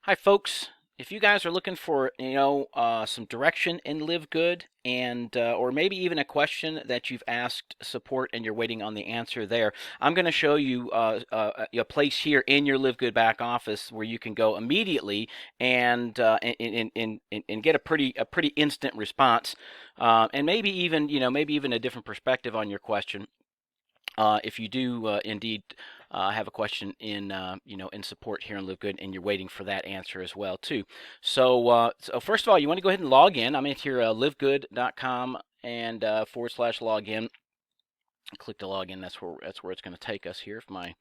Hi, folks. If you guys are looking for, some direction in LiveGood and or maybe even a question that you've asked support and you're waiting on the answer there, I'm going to show you a place here in your LiveGood back office where you can go immediately and get a pretty instant response, and maybe even a different perspective on your question. If you do indeed have a question in support here in LiveGood, and you're waiting for that answer as well too. So first of all, you want to go ahead and log in. I'm in here, livegood.com and /login. Click to log in. That's where it's going to take us here. If my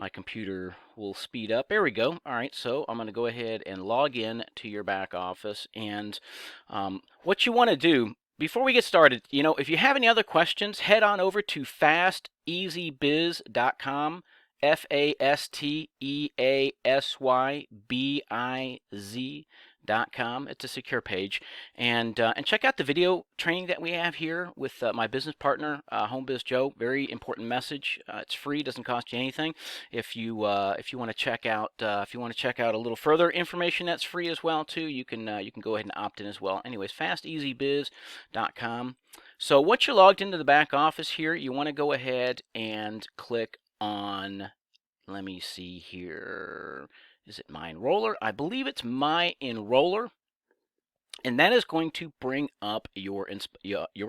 computer will speed up. There we go. All right, so I'm going to go ahead and log in to your back office. And what you want to do before we get started, if you have any other questions, head on over to fasteasybiz.com. fasteasybiz.com. It's a secure page, and check out the video training that we have here with my business partner, HomeBiz Joe. Very important message. It's free, doesn't cost you anything. If you want to check out a little further information that's free as well too, you can go ahead and opt in as well. Anyways, fasteasybiz.com. So once you're logged into the back office here, you want to go ahead and click on, let me see here, is it My Enroller? I believe it's My Enroller. And that is going to bring up your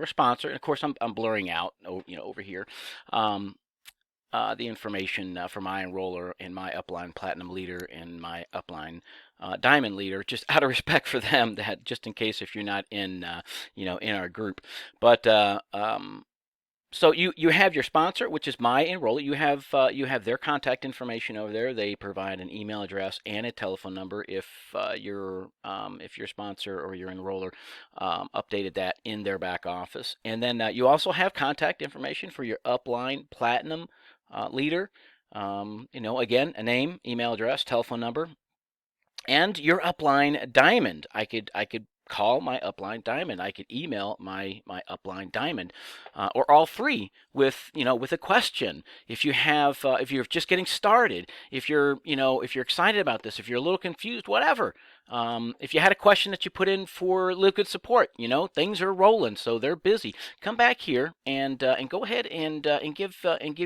sponsor. And of course, I'm blurring out, over here, the information for my enroller and my Upline Platinum Leader and my Upline Diamond Leader, just out of respect for them, that just in case if you're not in, in our group. But so you have your sponsor, which is my enroller. You have their contact information over there. They provide an email address and a telephone number if your sponsor or your enroller updated that in their back office. And then you also have contact information for your Upline Platinum Leader. Again, a name, email address, telephone number, and your Upline Diamond. I could call my Upline Diamond. I could email my Upline Diamond, or all three with a question. If you're just getting started, if you're excited about this, if you're a little confused, whatever. If you had a question that you put in for LiveGood support, things are rolling, so they're busy. Come back here and go ahead and give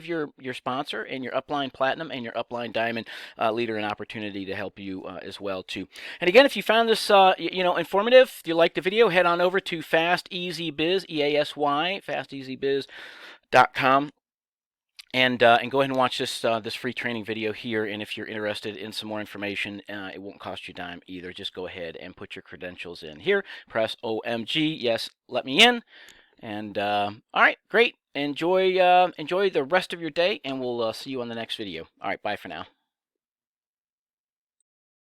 your sponsor and your Upline Platinum and your Upline Diamond Leader an opportunity to help you as well too. And again, if you found this informative, if you liked the video, head on over to FastEasyBiz, EASY, fasteasybiz.com. And go ahead and watch this free training video here. And if you're interested in some more information, it won't cost you a dime either. Just go ahead and put your credentials in here. Press OMG. Yes, let me in. And all right, great. Enjoy the rest of your day, and we'll see you on the next video. All right, bye for now.